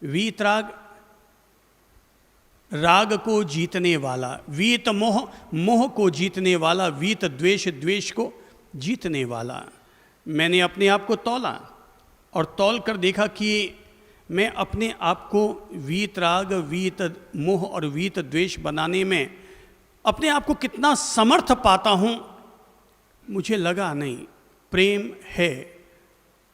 वीतराग राग को जीतने वाला, वीत मोह मोह को जीतने वाला, वीत द्वेष द्वेष को जीतने वाला। मैंने अपने आप को तौला और तौल कर देखा कि मैं अपने आप को वीतराग, वीत मोह और वीत द्वेष बनाने में अपने आप को कितना समर्थ पाता हूँ। मुझे लगा नहीं, प्रेम है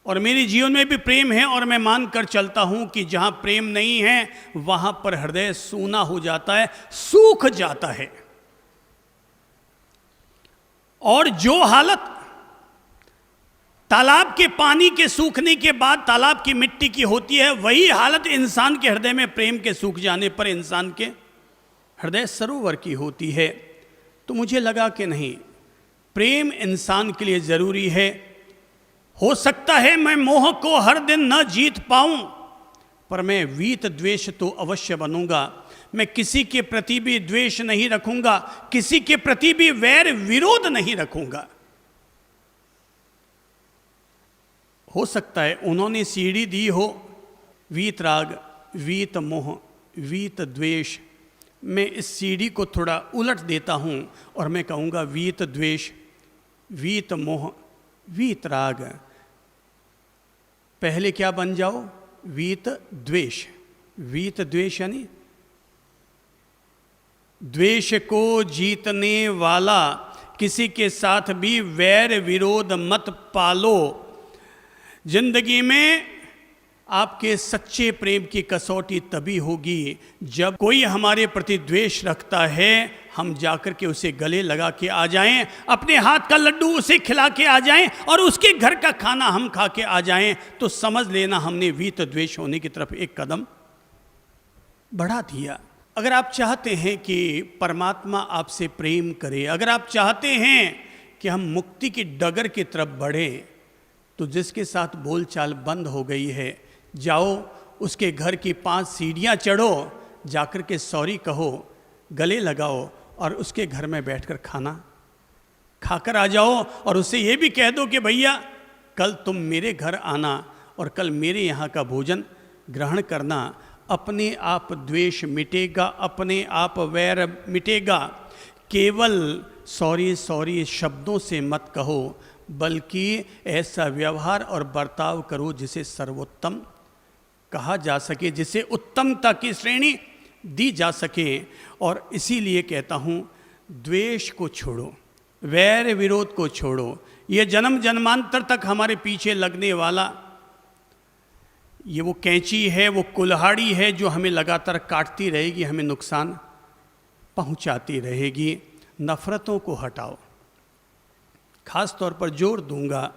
और मेरे जीवन में भी प्रेम है, और मैं मान कर चलता हूं कि जहां प्रेम नहीं है वहां पर हृदय सूना हो जाता है, सूख जाता है। और जो हालत तालाब के पानी के सूखने के बाद तालाब की मिट्टी की होती है, वही हालत इंसान के हृदय में प्रेम के सूख जाने पर इंसान के हृदय सरोवर की होती है। तो मुझे लगा कि नहीं, प्रेम इंसान के लिए जरूरी है। हो सकता है मैं मोह को हर दिन न जीत पाऊं, पर मैं वीत द्वेष तो अवश्य बनूंगा। मैं किसी के प्रति भी द्वेष नहीं रखूंगा, किसी के प्रति भी वैर विरोध नहीं रखूंगा। हो सकता है उन्होंने सीढ़ी दी हो, वीत राग, वीत मोह, वीत द्वेष। मैं इस सीढ़ी को थोड़ा उलट देता हूं और मैं कहूंगा वीत द्वेष, वीत मोह, वीत राग। पहले क्या बन जाओ? वीत द्वेष। वीत द्वेष यानी द्वेष को जीतने वाला, किसी के साथ भी वैर विरोध मत पालो। जिंदगी में आपके सच्चे प्रेम की कसौटी तभी होगी जब कोई हमारे प्रति द्वेष रखता है, हम जाकर के उसे गले लगा के आ जाएं, अपने हाथ का लड्डू उसे खिला के आ जाएं और उसके घर का खाना हम खा के आ जाएं, तो समझ लेना हमने वीत द्वेष होने की तरफ एक कदम बढ़ा दिया। अगर आप चाहते हैं कि परमात्मा आपसे प्रेम करे, अगर आप चाहते हैं कि हम मुक्ति की डगर की तरफ बढ़ें, तो जिसके साथ बोलचाल बंद हो गई है, जाओ उसके घर की 5 सीढ़ियाँ चढ़ो, जाकर के सॉरी कहो, गले लगाओ और उसके घर में बैठकर खाना खाकर आ जाओ और उससे ये भी कह दो कि भैया कल तुम मेरे घर आना और कल मेरे यहाँ का भोजन ग्रहण करना। अपने आप द्वेष मिटेगा, अपने आप वैर मिटेगा। केवल सॉरी सॉरी शब्दों से मत कहो, बल्कि ऐसा व्यवहार और बर्ताव करो जिसे सर्वोत्तम कहा जा सके, जिसे उत्तमता की श्रेणी दी जा सके। और इसीलिए कहता हूँ, द्वेष को छोड़ो, वैर विरोध को छोड़ो। ये जन्म जन्मांतर तक हमारे पीछे लगने वाला ये वो कैंची है, वो कुल्हाड़ी है जो हमें लगातार काटती रहेगी, हमें नुकसान पहुंचाती रहेगी। नफरतों को हटाओ। खास तौर पर जोर दूंगा,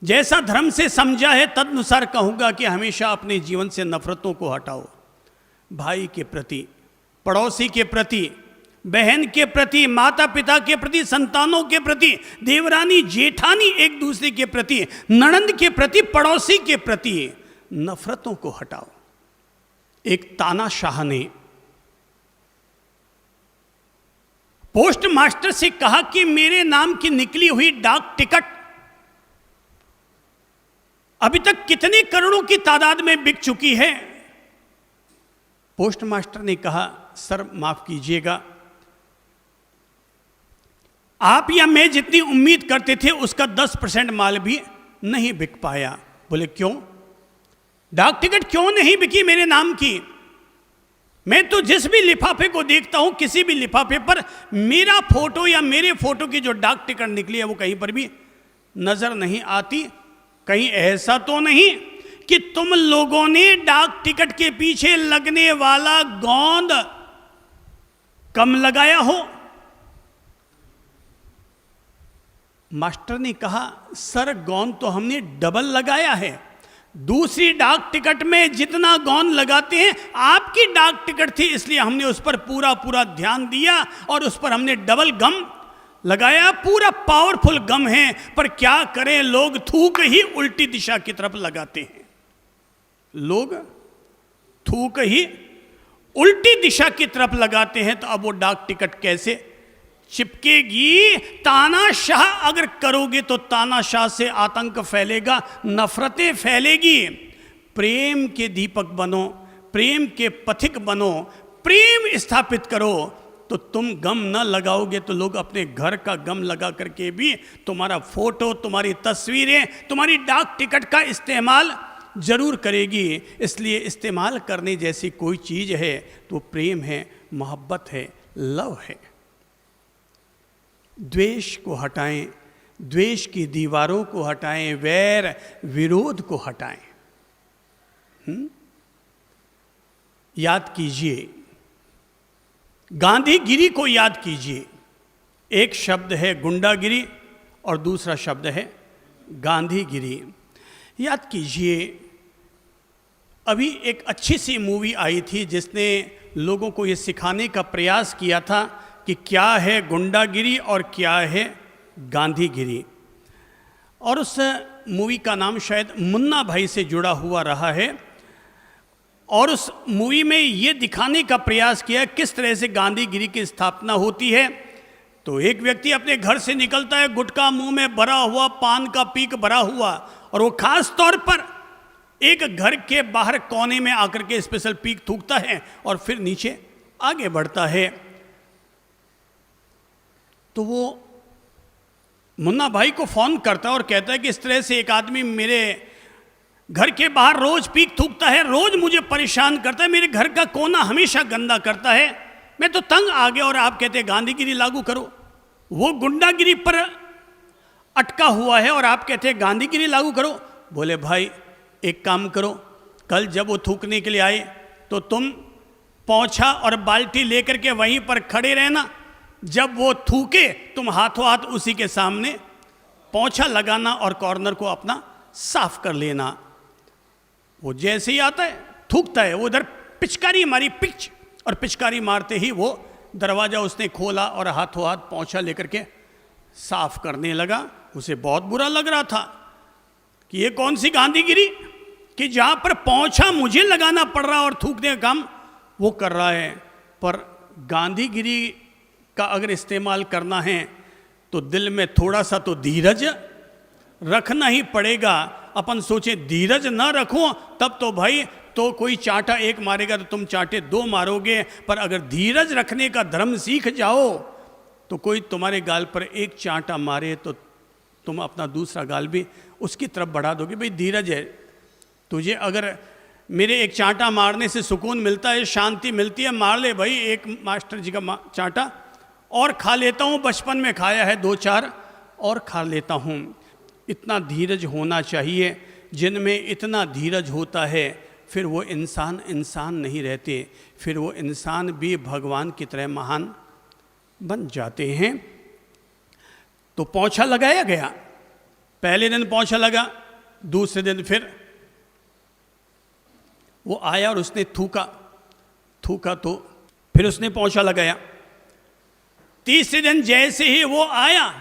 जैसा धर्म से समझा है तदनुसार कहूँगा कि हमेशा अपने जीवन से नफरतों को हटाओ। भाई के प्रति, पड़ोसी के प्रति, बहन के प्रति, माता पिता के प्रति, संतानों के प्रति, देवरानी जेठानी एक दूसरे के प्रति, ननंद के प्रति, पड़ोसी के प्रति नफरतों को हटाओ। एक तानाशाह ने पोस्ट मास्टर से कहा कि मेरे नाम की निकली हुई डाक टिकट अभी तक कितने करोड़ों की तादाद में बिक चुकी है। पोस्ट मास्टर ने कहा, सर माफ कीजिएगा, आप या मैं जितनी उम्मीद करते थे उसका 10% माल भी नहीं बिक पाया। बोले क्यों? डाक टिकट क्यों नहीं बिकी मेरे नाम की? मैं तो जिस भी लिफाफे को देखता हूं, किसी भी लिफाफे पर मेरा फोटो या मेरे फोटो की जो डाक टिकट निकली है वो कहीं पर भी नजर नहीं आती। कहीं ऐसा तो नहीं कि तुम लोगों ने डाक टिकट के पीछे लगने वाला गोंद कम लगाया हो? मास्टर ने कहा, सर गोंद तो हमने डबल लगाया है। दूसरी डाक टिकट में जितना गोंद लगाते हैं, आपकी डाक टिकट थी इसलिए हमने उस पर पूरा ध्यान दिया और उस पर हमने डबल गम लगाया। पूरा पावरफुल गम है, पर क्या करें, लोग थूक ही उल्टी दिशा की तरफ लगाते हैं। लोग थूक ही उल्टी दिशा की तरफ लगाते हैं, तो अब वो डाक टिकट कैसे चिपकेगी? तानाशाह अगर करोगे तो तानाशाह से आतंक फैलेगा, नफरतें फैलेगी। प्रेम के दीपक बनो, प्रेम के पथिक बनो, प्रेम स्थापित करो, तो तुम गम न लगाओगे तो लोग अपने घर का गम लगा करके भी तुम्हारा फोटो, तुम्हारी तस्वीरें, तुम्हारी डाक टिकट का इस्तेमाल जरूर करेगी। इसलिए इस्तेमाल करने जैसी कोई चीज़ है तो प्रेम है, मोहब्बत है, लव है। द्वेष को हटाएं, द्वेष की दीवारों को हटाएं, वैर विरोध को हटाएं। याद कीजिए, गांधीगिरी को याद कीजिए। एक शब्द है गुंडागिरी और दूसरा शब्द है गांधीगिरी। याद कीजिए, अभी एक अच्छी सी मूवी आई थी जिसने लोगों को ये सिखाने का प्रयास किया था कि क्या है गुंडागिरी और क्या है गांधीगिरी। और उस मूवी का नाम शायद मुन्ना भाई से जुड़ा हुआ रहा है। और उस मूवी में ये दिखाने का प्रयास किया किस तरह से गांधीगिरी की स्थापना होती है। तो एक व्यक्ति अपने घर से निकलता है, गुटखा मुंह में भरा हुआ, पान का पीक भरा हुआ, और वो खास तौर पर एक घर के बाहर कोने में आकर के स्पेशल पीक थूकता है और फिर नीचे आगे बढ़ता है। तो वो मुन्ना भाई को फोन करता है और कहता है कि इस तरह से एक आदमी मेरे घर के बाहर रोज पीक थूकता है, रोज मुझे परेशान करता है, मेरे घर का कोना हमेशा गंदा करता है, मैं तो तंग आ गया। और आप कहते हैं गांधीगिरी लागू करो। वो गुंडागिरी पर अटका हुआ है और आप कहते हैं गांधीगिरी लागू करो। बोले भाई एक काम करो, कल जब वो थूकने के लिए आए तो तुम पोंछा और बाल्टी लेकर के वहीं पर खड़े रहना। जब वो थूके तुम हाथों हाथ उसी के सामने पोंछा लगाना और कॉर्नर को अपना साफ कर लेना। वो जैसे ही आता है, थूकता है, वो उधर पिचकारी मारी, पिच, और पिचकारी मारते ही वो दरवाज़ा उसने खोला और हाथों हाथ पोंछा लेकर के साफ करने लगा। उसे बहुत बुरा लग रहा था कि ये कौन सी गांधीगिरी कि जहाँ पर पोंछा मुझे लगाना पड़ रहा है और थूकने का काम वो कर रहा है। पर गांधीगिरी का अगर इस्तेमाल करना है तो दिल में थोड़ा सा तो धीरज रखना ही पड़ेगा। अपन सोचे धीरज ना रखो तब तो भाई तो कोई चांटा एक मारेगा तो तुम चांटे दो मारोगे। पर अगर धीरज रखने का धर्म सीख जाओ तो कोई तुम्हारे गाल पर एक चांटा मारे तो तुम अपना दूसरा गाल भी उसकी तरफ बढ़ा दोगे। भाई धीरज है, तुझे अगर मेरे एक चांटा मारने से सुकून मिलता है, शांति मिलती है, मार ले भाई एक मास्टर जी का चांटा और खा लेता हूँ, बचपन में खाया है 2-4 और खा लेता हूँ। इतना धीरज होना चाहिए। जिनमें इतना धीरज होता है फिर वो इंसान इंसान नहीं रहते, फिर वो इंसान भी भगवान की तरह महान बन जाते हैं। तो पोंछा लगाया गया, पहले दिन पोंछा लगा, दूसरे दिन फिर वो आया और उसने थूका तो फिर उसने पोंछा लगाया। तीसरे दिन जैसे ही वो आया,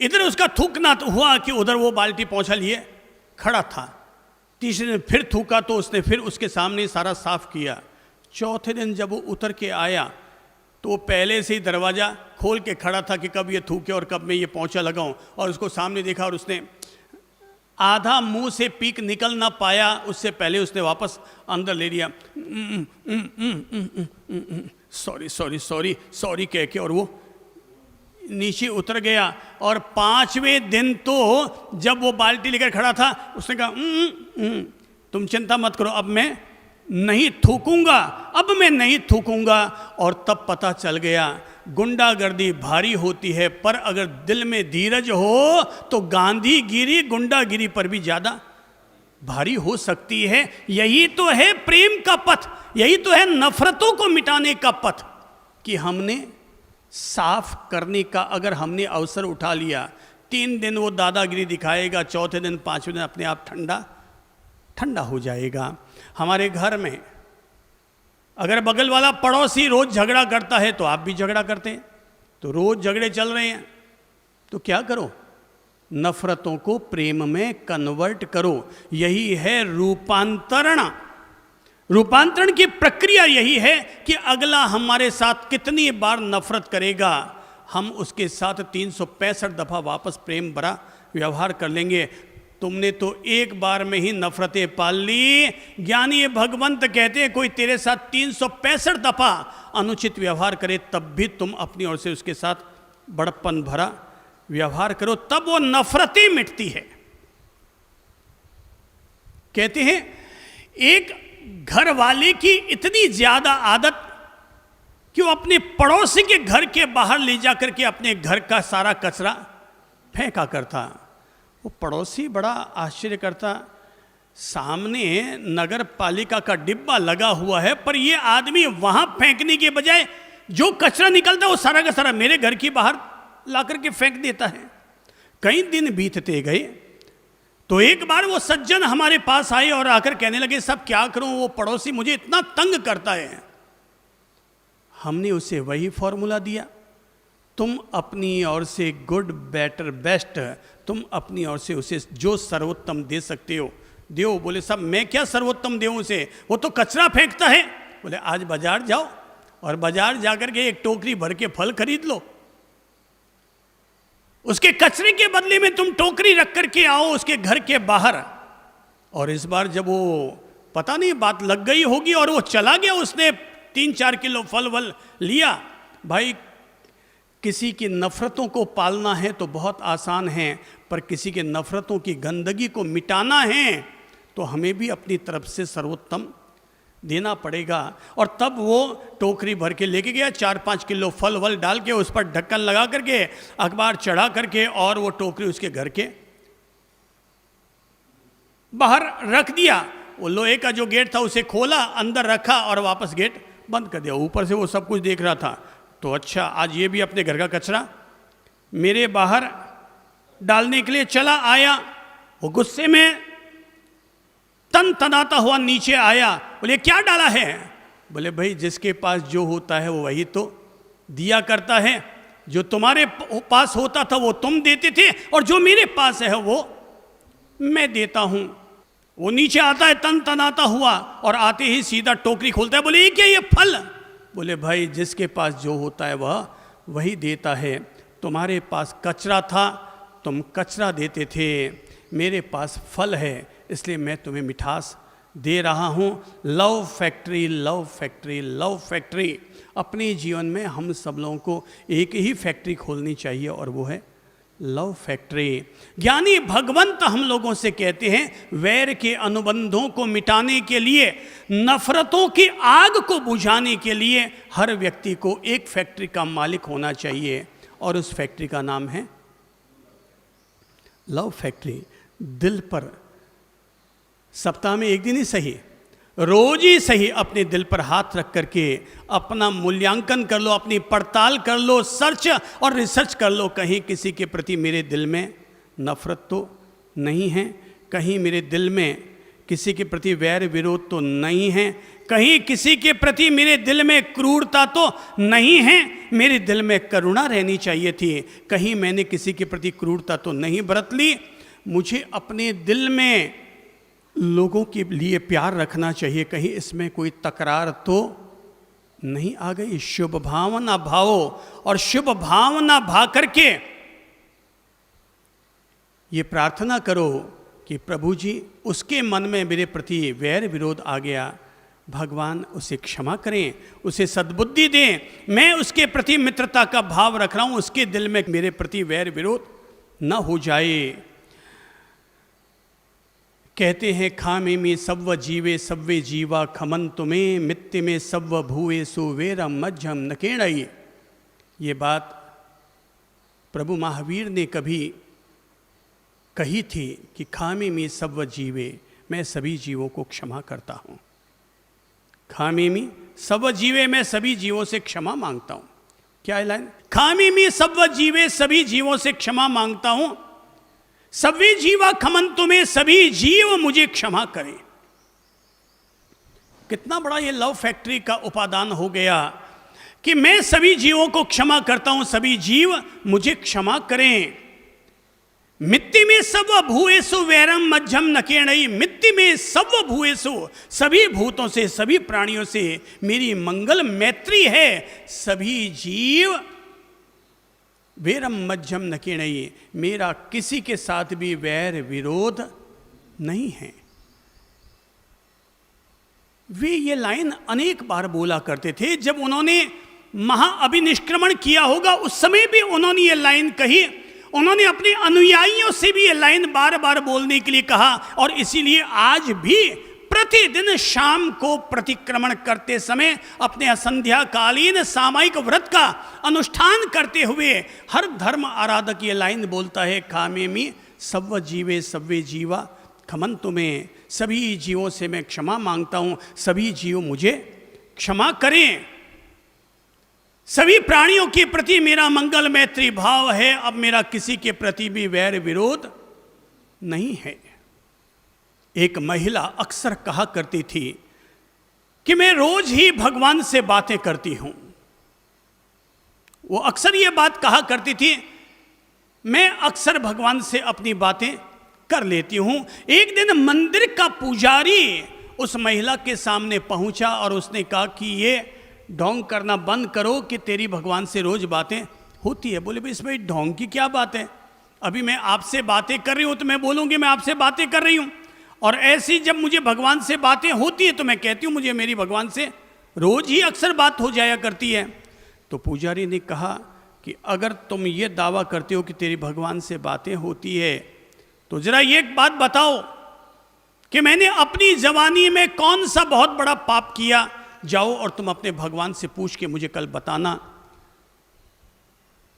इधर उसका थूकना तो हुआ कि उधर वो बाल्टी पोंछा लिए खड़ा था। तीसरे दिन फिर थूका तो उसने फिर उसके सामने सारा साफ किया। चौथे दिन जब वो उतर के आया तो वो पहले से ही दरवाज़ा खोल के खड़ा था कि कब ये थूके और कब मैं ये पोंछा लगाऊं। और उसको सामने देखा और उसने आधा मुंह से पीक निकल ना पाया, उससे पहले उसने वापस अंदर ले लिया, सॉरी सॉरी सॉरी सॉरी कह के, और वो नीचे उतर गया। और 5वें दिन तो जब वो बाल्टी लेकर खड़ा था उसने कहा तुम चिंता मत करो, अब मैं नहीं थूकूंगा, अब मैं नहीं थूकूंगा। और तब पता चल गया गुंडागर्दी भारी होती है, पर अगर दिल में धीरज हो तो गांधीगिरी गुंडागिरी पर भी ज़्यादा भारी हो सकती है। यही तो है प्रेम का पथ, यही तो है नफरतों को मिटाने का पथ कि हमने साफ करने का अगर हमने अवसर उठा लिया। 3 दिन वो दादागिरी दिखाएगा, चौथे दिन 5वें दिन अपने आप ठंडा हो जाएगा। हमारे घर में अगर बगल वाला पड़ोसी रोज झगड़ा करता है तो आप भी झगड़ा करते हैं, तो रोज झगड़े चल रहे हैं तो क्या करो, नफरतों को प्रेम में कन्वर्ट करो। यही है रूपांतरण। रूपांतरण की प्रक्रिया यही है कि अगला हमारे साथ कितनी बार नफरत करेगा, हम उसके साथ 365 दफ़ा वापस प्रेम भरा व्यवहार कर लेंगे। तुमने तो एक बार में ही नफरतें पाल ली। ज्ञानी भगवंत कहते हैं कोई तेरे साथ 365 दफा अनुचित व्यवहार करे तब भी तुम अपनी ओर से उसके साथ बड़प्पन भरा व्यवहार करो, तब वो नफरतें मिटती है। कहते हैं एक घर वाले की इतनी ज्यादा आदत कि वो अपने पड़ोसी के घर के बाहर ले जाकर के अपने घर का सारा कचरा फेंका करता। वो पड़ोसी बड़ा आश्चर्य करता, सामने नगर पालिका का डिब्बा लगा हुआ है पर ये आदमी वहां फेंकने के बजाय जो कचरा निकलता है वो सारा का सारा मेरे घर के बाहर ला करके फेंक देता है। कई दिन बीतते गए तो एक बार वो सज्जन हमारे पास आए और आकर कहने लगे, सब क्या करूं, वो पड़ोसी मुझे इतना तंग करता है। हमने उसे वही फॉर्मूला दिया, तुम अपनी ओर से गुड बेटर बेस्ट, तुम अपनी ओर से उसे जो सर्वोत्तम दे सकते हो दो। बोले साहब मैं क्या सर्वोत्तम दूं उसे, वो तो कचरा फेंकता है। बोले आज बाजार जाओ और बाजार जाकर के एक टोकरी भर के फल खरीद लो, उसके कचरे के बदले में तुम टोकरी रख करके आओ उसके घर के बाहर। और इस बार जब वो पता नहीं बात लग गई होगी और वो चला गया, उसने 3-4 किलो फल वल लिया। भाई किसी की नफरतों को पालना है तो बहुत आसान है, पर किसी के नफरतों की गंदगी को मिटाना है तो हमें भी अपनी तरफ से सर्वोत्तम देना पड़ेगा। और तब वो टोकरी भर के लेके गया, 4-5 किलो फल वल डाल के उस पर ढक्कन लगा करके अखबार चढ़ा करके और वो टोकरी उसके घर के बाहर रख दिया। वो लोहे का जो गेट था उसे खोला, अंदर रखा और वापस गेट बंद कर दिया। ऊपर से वो सब कुछ देख रहा था तो अच्छा आज ये भी अपने घर का कचरा मेरे बाहर डालने के लिए चला आया। वो गुस्से में तन तनाता हुआ नीचे आया। बोले क्या डाला है? बोले भाई जिसके पास जो होता है वो वही तो दिया करता है, जो तुम्हारे पास होता था वो तुम देते थे और जो मेरे पास है वो मैं देता हूं। वो नीचे आता है तन तनाता हुआ और आते ही सीधा टोकरी खोलता है। बोले ये क्या, ये फल? बोले भाई जिसके पास जो होता है वह वही देता है। तुम्हारे पास कचरा था, तुम कचरा देते थे, मेरे पास फल है इसलिए मैं तुम्हें मिठास दे रहा हूँ। Love factory, love factory, love factory. अपने जीवन में हम सब लोगों को एक ही फैक्ट्री खोलनी चाहिए और वो है लव फैक्ट्री। ज्ञानी भगवंत हम लोगों से कहते हैं वैर के अनुबंधों को मिटाने के लिए, नफरतों की आग को बुझाने के लिए हर व्यक्ति को एक फैक्ट्री का मालिक होना चाहिए और उस फैक्ट्री का नाम है लव फैक्ट्री। दिल पर सप्ताह में एक दिन ही सही, रोज ही सही अपने दिल पर हाथ रख करके अपना मूल्यांकन कर लो, अपनी पड़ताल कर लो, सर्च और रिसर्च कर लो। कहीं किसी के प्रति मेरे दिल में नफरत तो नहीं है, कहीं मेरे दिल में किसी के प्रति वैर विरोध तो नहीं है, कहीं किसी के प्रति मेरे दिल में क्रूरता तो नहीं है, मेरे दिल में करुणा रहनी चाहिए थी, कहीं मैंने किसी के प्रति क्रूरता तो नहीं बरत ली। मुझे अपने दिल में लोगों के लिए प्यार रखना चाहिए, कहीं इसमें कोई तकरार तो नहीं आ गई। शुभ भावना भावो और शुभ भावना भा करके ये प्रार्थना करो कि प्रभु जी उसके मन में मेरे प्रति वैर विरोध आ गया, भगवान उसे क्षमा करें, उसे सद्बुद्धि दें, मैं उसके प्रति मित्रता का भाव रख रहा हूँ, उसके दिल में मेरे प्रति वैर विरोध न हो जाए। कहते हैं खामे में सव्व जीवे सव्वे जीवा खमन तुम्हें मित्य में सव्व भूए सुवेरम मध्यम नकेणई। ये बात प्रभु महावीर ने कभी कही थी कि खामे में सव्व जीवे, मैं सभी जीवों को क्षमा करता हूँ। खामे में सव्व जीवे, मैं सभी जीवों से क्षमा मांगता हूँ। क्या है लाइन? खामे में सव्व जीवे, सभी जीवों से क्षमा मांगता हूँ, सभी जीवा खमन तुम्हें, सभी जीव मुझे क्षमा करें। कितना बड़ा ये लव फैक्ट्री का उपादान हो गया कि मैं सभी जीवों को क्षमा करता हूं, सभी जीव मुझे क्षमा करें। मित्ति में सव भूएसु वैरम मध्यम नकेणई। मित्ति में सव भूएसु, सभी भूतों से, सभी प्राणियों से मेरी मंगल मैत्री है। सभी जीव वैरम मध्यम न किणई, मेरा किसी के साथ भी वैर विरोध नहीं है। वे ये लाइन अनेक बार बोला करते थे। जब उन्होंने महाअभिनिष्क्रमण किया होगा उस समय भी उन्होंने ये लाइन कही। उन्होंने अपने अनुयायियों से भी ये लाइन बार बार बोलने के लिए कहा, और इसीलिए आज भी प्रतिदिन शाम को प्रतिक्रमण करते समय अपने संध्याकालीन सामायिक व्रत का अनुष्ठान करते हुए हर धर्म आराधक ये लाइन बोलता है, कामेमि सव्व जीवे सव्वे जीवा खमन तुम्हें, सभी जीवों से मैं क्षमा मांगता हूँ, सभी जीव मुझे क्षमा करें। सभी प्राणियों के प्रति मेरा मंगल मैत्री भाव है, अब मेरा किसी के प्रति भी वैर विरोध नहीं है। एक महिला अक्सर कहा करती थी कि मैं रोज ही भगवान से बातें करती हूं। वो अक्सर ये बात कहा करती थी, मैं अक्सर भगवान से अपनी बातें कर लेती हूं। एक दिन मंदिर का पुजारी उस महिला के सामने पहुंचा और उसने कहा कि ये ढोंग करना बंद करो कि तेरी भगवान से रोज बातें होती है। बोले भाई इसमें ढोंग की क्या बात है, अभी मैं आपसे बातें कर रही हूं तो मैं बोलूंगी मैं आपसे बातें कर रही हूं, और ऐसी जब मुझे भगवान से बातें होती है तो मैं कहती हूं मुझे मेरी भगवान से रोज ही अक्सर बात हो जाया करती है। तो पुजारी ने कहा कि अगर तुम ये दावा करते हो कि तेरी भगवान से बातें होती है तो जरा ये बात बताओ कि मैंने अपनी जवानी में कौन सा बहुत बड़ा पाप किया। जाओ और तुम अपने भगवान से पूछ के मुझे कल बताना।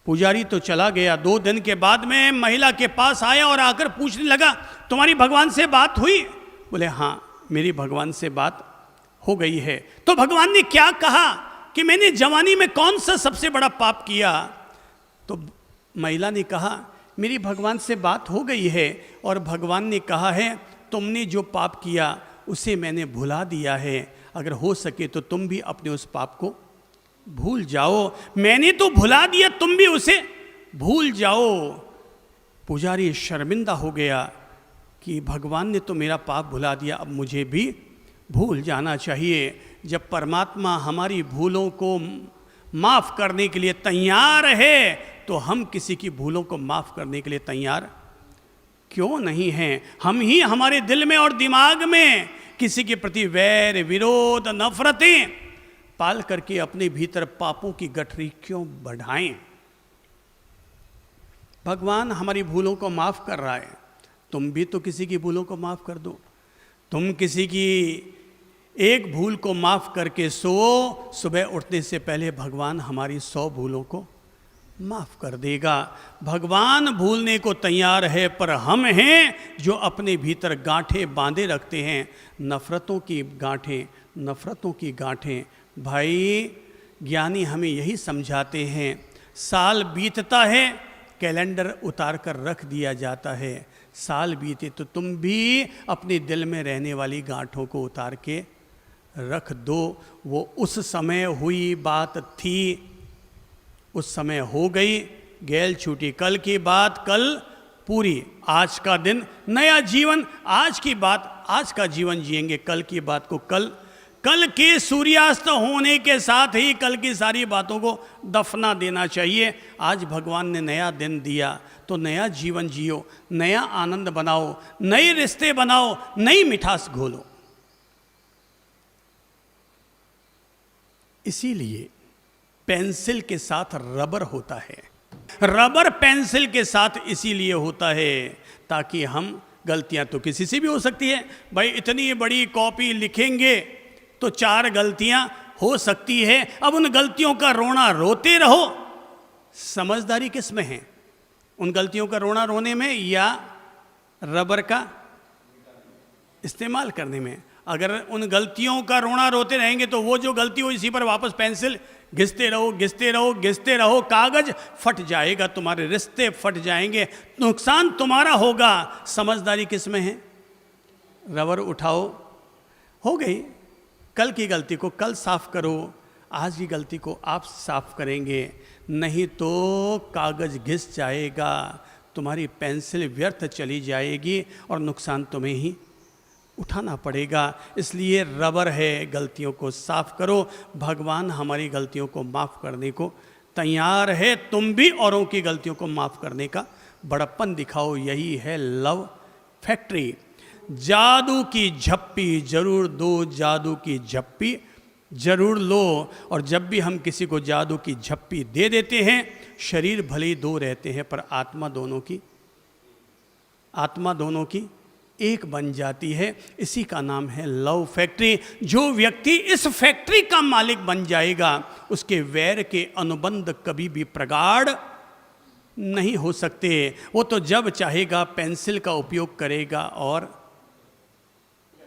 पुजारी तो चला गया। 2 दिन के बाद में महिला के पास आया और आकर पूछने लगा, तुम्हारी भगवान से बात हुई? बोले हाँ मेरी भगवान से बात हो गई है। तो भगवान ने क्या कहा कि मैंने जवानी में कौन सा सबसे बड़ा पाप किया? तो महिला ने कहा मेरी भगवान से बात हो गई है और भगवान ने कहा है तुमने जो पाप किया उसे मैंने भुला दिया है, अगर हो सके तो तुम भी अपने उस पाप को भूल जाओ। मैंने तो भुला दिया, तुम भी उसे भूल जाओ। पुजारी शर्मिंदा हो गया कि भगवान ने तो मेरा पाप भुला दिया, अब मुझे भी भूल जाना चाहिए। जब परमात्मा हमारी भूलों को माफ़ करने के लिए तैयार है तो हम किसी की भूलों को माफ़ करने के लिए तैयार क्यों नहीं हैं? हम ही हमारे दिल में और दिमाग में किसी के प्रति वैर विरोध नफरतें पाल करके अपने भीतर पापों की गठरी क्यों बढ़ाएं? भगवान हमारी भूलों को माफ़ कर रहा है, तुम भी तो किसी की भूलों को माफ़ कर दो। तुम किसी की एक भूल को माफ़ करके सो, सुबह उठने से पहले भगवान हमारी 100 भूलों को माफ़ कर देगा। भगवान भूलने को तैयार है, पर हम हैं जो अपने भीतर गांठें बांधे रखते हैं, नफ़रतों की गांठें, नफ़रतों की गांठें। भाई ज्ञानी हमें यही समझाते हैं, साल बीतता है कैलेंडर उतार कर रख दिया जाता है, साल बीते तो तुम भी अपने दिल में रहने वाली गांठों को उतार के रख दो। वो उस समय हुई बात थी, उस समय हो गई, गैल छूटी कल की बात कल पूरी। आज का दिन नया जीवन, आज की बात आज का जीवन जिएंगे, कल की बात को कल। कल के सूर्यास्त होने के साथ ही कल की सारी बातों को दफना देना चाहिए। आज भगवान ने नया दिन दिया तो नया जीवन जियो, नया आनंद बनाओ, नए रिश्ते बनाओ, नई मिठास घोलो। इसीलिए पेंसिल के साथ रबर होता है। रबर पेंसिल के साथ इसीलिए होता है ताकि हम, गलतियां तो किसी से भी हो सकती है भाई, इतनी बड़ी कॉपी लिखेंगे तो 4 गलतियां हो सकती है। अब उन गलतियों का रोना रोते रहो, समझदारी किस में है? उन गलतियों का रोना रोने में या रबर का इस्तेमाल करने में? अगर उन गलतियों का रोना रोते रहेंगे तो वो जो गलती हो इसी पर वापस पेंसिल घिसते रहो, घिसते रहो, घिसते रहो, कागज फट जाएगा, तुम्हारे रिश्ते फट जाएंगे, नुकसान तुम्हारा होगा। समझदारी किस में है? रबर उठाओ, हो गई, कल की गलती को कल साफ करो, आज की गलती को आप साफ करेंगे, नहीं तो कागज घिस जाएगा, तुम्हारी पेंसिल व्यर्थ चली जाएगी और नुकसान तुम्हें ही उठाना पड़ेगा। इसलिए रबर है, गलतियों को साफ करो। भगवान हमारी गलतियों को माफ़ करने को तैयार है तुम भी औरों की गलतियों को माफ करने का, बड़प्पन दिखाओ, यही है लव फैक्ट्री। जादू की झप्पी जरूर दो, जादू की झप्पी जरूर लो। और जब भी हम किसी को जादू की झप्पी दे देते हैं, शरीर भले ही दो रहते हैं पर आत्मा दोनों की एक बन जाती है। इसी का नाम है लव फैक्ट्री। जो व्यक्ति इस फैक्ट्री का मालिक बन जाएगा, उसके वैर के अनुबंध कभी भी प्रगाढ़ नहीं हो सकते। वो तो जब चाहेगा पेंसिल का उपयोग करेगा और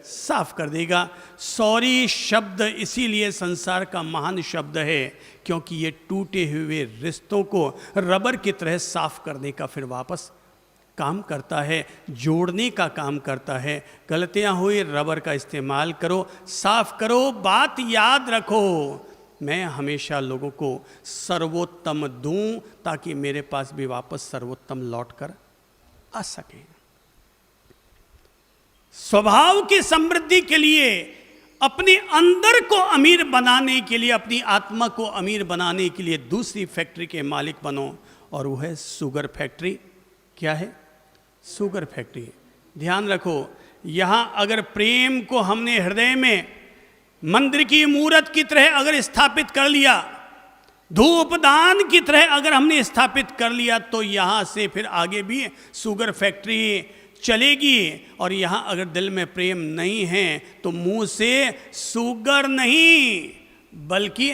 साफ कर देगा। सॉरी शब्द इसीलिए संसार का महान शब्द है, क्योंकि ये टूटे हुए रिश्तों को रबर की तरह साफ करने का फिर वापस काम करता है, जोड़ने का काम करता है। गलतियां हुई, रबर का इस्तेमाल करो, साफ करो। बात याद रखो, मैं हमेशा लोगों को सर्वोत्तम दूं ताकि मेरे पास भी वापस सर्वोत्तम लौट कर आ सके। स्वभाव की समृद्धि के लिए, अपने अंदर को अमीर बनाने के लिए, अपनी आत्मा को अमीर बनाने के लिए दूसरी फैक्ट्री के मालिक बनो, और वो है शुगर फैक्ट्री। क्या है? Sugar factory. ध्यान रखो, यहां अगर प्रेम को हमने हृदय में मंदिर की मूर्त की तरह अगर स्थापित कर लिया, धूपदान की तरह अगर हमने स्थापित कर लिया, तो यहां से फिर आगे भी शुगर फैक्ट्री चलेगी। और यहां अगर दिल में प्रेम नहीं है, तो मुंह से शुगर नहीं बल्कि